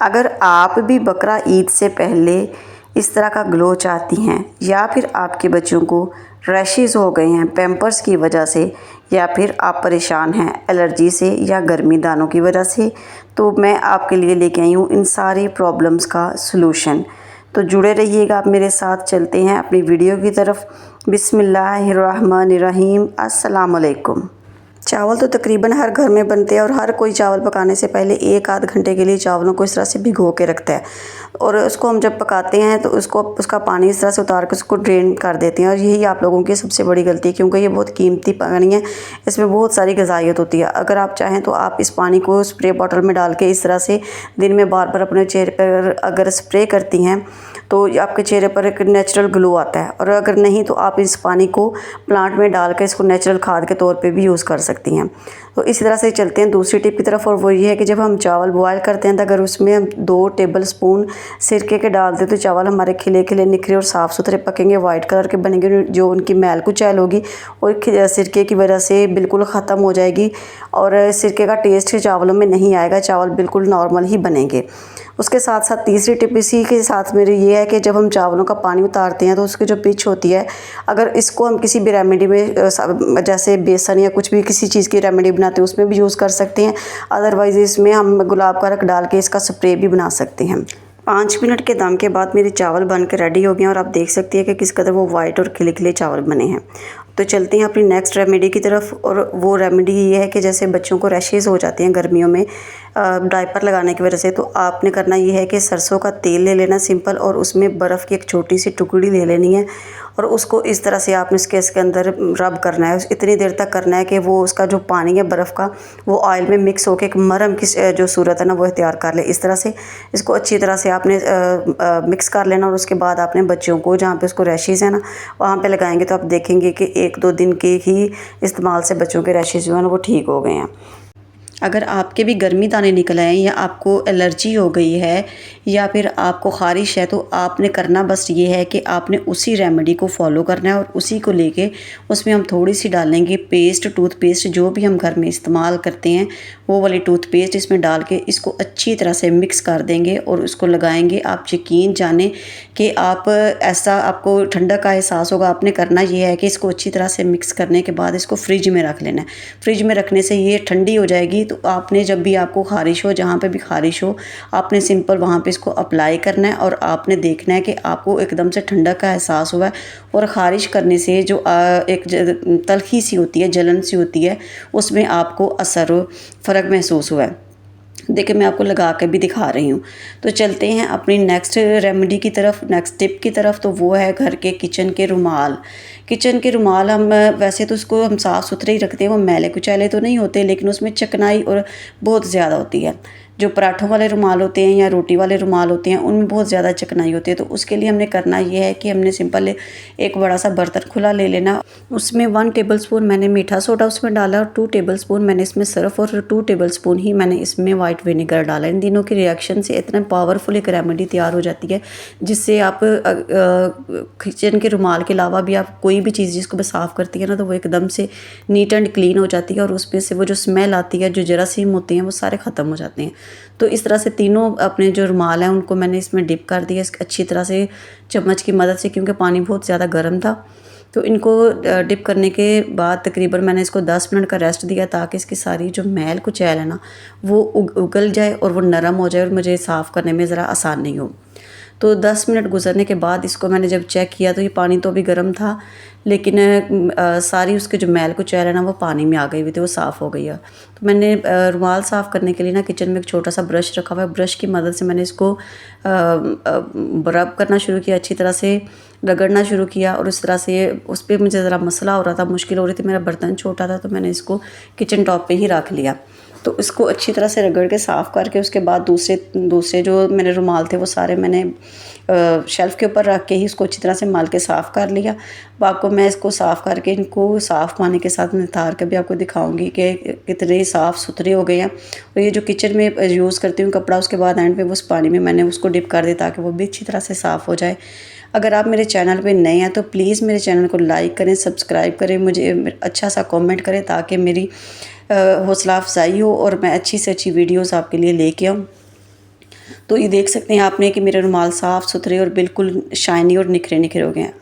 अगर आप भी बकरा ईद से पहले इस तरह का ग्लो चाहती हैं या फिर आपके बच्चों को रैशेज़ हो गए हैं पैम्पर्स की वजह से या फिर आप परेशान हैं एलर्जी से या गर्मी दानों की वजह से, तो मैं आपके लिए लेके आई हूँ इन सारी प्रॉब्लम्स का सलूशन। तो जुड़े रहिएगा, आप मेरे साथ चलते हैं अपनी वीडियो की तरफ। बिस्मिल्लाहिर्रहमानिर्रहीम। अस्सलाम वालेकुम। चावल तो तकरीबन हर घर में बनते हैं और हर कोई चावल पकाने से पहले एक आध घंटे के लिए चावलों को इस तरह से भिगो के रखता है और उसको हम जब पकाते हैं तो उसका पानी इस तरह से उतार के उसको ड्रेन कर देते हैं। और यही आप लोगों की सबसे बड़ी गलती है, क्योंकि ये बहुत कीमती पानी है, इसमें बहुत सारी ग़िज़ाइयत होती है। अगर आप चाहें तो आप इस पानी को स्प्रे बॉटल में डाल के इस तरह से दिन में बार बार अपने चेहरे पर अगर स्प्रे करती हैं तो आपके चेहरे पर एक नेचुरल ग्लो आता है। और अगर नहीं तो आप इस पानी को प्लांट में डाल कर इसको नेचुरल खाद के तौर पे भी यूज़ कर सकती हैं। तो इसी तरह से चलते हैं दूसरी टिप की तरफ, और वो ये है कि जब हम चावल बॉयल करते हैं तो अगर उसमें हम 2 टेबल स्पून सिरके के डाल दें तो चावल हमारे खिले खिले निखरे और साफ़ सुथरे पकेंगे, वाइट कलर के बनेंगे। जो उनकी मैल कुचैल होगी और सिरके की वजह से बिल्कुल ख़त्म हो जाएगी और सिरके का टेस्ट चावलों में नहीं आएगा, चावल बिल्कुल नॉर्मल ही बनेंगे। उसके साथ साथ तीसरी टिप इसी के साथ मेरी ये है कि जब हम चावलों का पानी उतारते हैं तो उसकी जो पिच होती है, अगर इसको हम किसी भी रेमेडी में जैसे बेसन या कुछ भी किसी चीज़ की रेमेडी बनाते हैं उसमें भी यूज़ कर सकते हैं। अदरवाइज़ इसमें हम गुलाब का रख डाल के इसका स्प्रे भी बना सकते हैं। 5 मिनट के दम के बाद मेरे चावल बन के रेडी हो गए हैं और आप देख सकती हैं कि किस कदर वो वाइट और खिले खिले चावल बने हैं। तो चलते हैं अपनी नेक्स्ट रेमेडी की तरफ, और वो रेमेडी ये है कि जैसे बच्चों को रैशेज़ हो जाते हैं गर्मियों में डायपर लगाने की वजह से, तो आपने करना ये है कि सरसों का तेल ले लेना सिंपल, और उसमें बर्फ़ की एक छोटी सी टुकड़ी ले लेनी है और उसको इस तरह से आपने इसके अंदर रब करना है। इतनी देर तक करना है कि वो उसका जो पानी है बर्फ़ का वो ऑयल में मिक्स होकर एक मरहम की जो सूरत है ना वो तैयार कर ले। इस तरह से इसको अच्छी तरह से आपने मिक्स कर लेना और उसके बाद आपने बच्चों को जहाँ पे उसको रैशेज़ है ना वहाँ पे लगाएंगे तो आप देखेंगे कि 1-2 दिन के ही इस्तेमाल से बच्चों के रैशेज़ जो है ना वो ठीक हो गए हैं। अगर आपके भी गर्मी दाने निकल आए या आपको एलर्जी हो गई है या फिर आपको ख़ारिश है, तो आपने करना बस ये है कि आपने उसी रेमेडी को फॉलो करना है और उसी को लेके उसमें हम थोड़ी सी डालेंगे पेस्ट, टूथपेस्ट जो भी हम घर में इस्तेमाल करते हैं वो वाली टूथपेस्ट इसमें डाल के इसको अच्छी तरह से मिक्स कर देंगे और उसको लगाएंगे। आप यकीन जाने कि आप ऐसा आपको ठंडक का एहसास होगा। आपने करना ये है कि इसको अच्छी तरह से मिक्स करने के बाद इसको फ्रिज में रख लेना है। फ्रिज में रखने से ये ठंडी हो जाएगी, तो आपने जब भी आपको ख़ारिश हो, जहाँ पे भी ख़ारिश हो, आपने सिंपल वहाँ पे इसको अप्लाई करना है और आपने देखना है कि आपको एकदम से ठंडक का एहसास हुआ है और ख़ारिश करने से जो एक तलखी सी होती है, जलन सी होती है, उसमें आपको असर फ़र्क महसूस हुआ है। देखिए मैं आपको लगा के भी दिखा रही हूँ। तो चलते हैं अपनी नेक्स्ट रेमेडी की तरफ, नेक्स्ट टिप की तरफ। तो वो है घर के किचन के रुमाल। किचन के रुमाल हम वैसे तो उसको हम साफ़ सुथरे ही रखते हैं, वो मैले कुचैले तो नहीं होते, लेकिन उसमें चिकनाई और बहुत ज़्यादा होती है। जो पराठों वाले रुमाल होते हैं या रोटी वाले रुमाल होते हैं उनमें बहुत ज़्यादा चिकनाई होती है। तो उसके लिए हमने करना ये है कि हमने सिंपल एक बड़ा सा बर्तन खुला ले लेना, उसमें 1 टेबलस्पून मैंने मीठा सोडा उसमें डाला और 2 टेबलस्पून मैंने इसमें सर्फ और 2 टेबलस्पून ही मैंने इसमें वाइट विनेगर डाला। इन तीनों की रिएक्शन से इतना पावरफुल एक रेमेडी तैयार हो जाती है जिससे आप किचन के रुमाल के अलावा भी आप कोई भी चीज़ जिसको भी साफ़ करती है ना तो वो एकदम से नीट एंड क्लीन हो जाती है और उसमें से वो जो स्मेल आती है, जो जरासीम होते हैं, वो सारे ख़त्म हो जाते हैं। तो इस तरह से तीनों अपने जो रुमाल हैं उनको मैंने इसमें डिप कर दिया अच्छी तरह से चम्मच की मदद से, क्योंकि पानी बहुत ज़्यादा गर्म था। तो इनको डिप करने के बाद तकरीबन मैंने इसको 10 मिनट का रेस्ट दिया ताकि इसकी सारी जो मैल कुचैल है ना वो उगल जाए और वो नरम हो जाए और मुझे साफ़ करने में ज़रा आसान नहीं हो। तो 10 मिनट गुजरने के बाद इसको मैंने जब चेक किया तो ये पानी तो अभी गर्म था, लेकिन सारी उसके जो मैल कुचैल है ना वो पानी में आ गई हुई थी, वो साफ़ हो गई है। तो मैंने रुमाल साफ़ करने के लिए ना किचन में एक छोटा सा ब्रश रखा हुआ है। ब्रश की मदद से मैंने इसको रब करना शुरू किया, अच्छी तरह से रगड़ना शुरू किया और इस तरह से उस पर मुझे ज़रा मसला हो रहा था, मुश्किल हो रही थी, मेरा बर्तन छोटा था, तो मैंने इसको किचन टॉप पे ही रख लिया। तो इसको अच्छी तरह से रगड़ के साफ़ करके उसके बाद दूसरे जो मेरे रुमाल थे वो सारे मैंने शेल्फ़ के ऊपर रख के ही इसको अच्छी तरह से मल के साफ़ कर लिया। अब आपको मैं इसको साफ़ करके इनको साफ़ पानी के साथ निथार के भी आपको दिखाऊंगी कि कितने साफ़ सुथरे हो गए हैं। और ये जो किचन में यूज़ करती हूँ कपड़ा, उसके बाद एंड पे उस पानी में मैंने उसको डिप कर दिया ताकि वो भी अच्छी तरह से साफ़ हो जाए। अगर आप मेरे चैनल पे नए हैं तो प्लीज़ मेरे चैनल को लाइक करें, सब्सक्राइब करें, मुझे अच्छा सा कमेंट करें ताकि मेरी हौसला अफजाई हो और मैं अच्छी से अच्छी वीडियोस आपके लिए लेके आऊँ। तो ये देख सकते हैं आपने कि मेरे रुमाल साफ़ सुथरे और बिल्कुल शाइनी और निखरे निखरे हो गए हैं।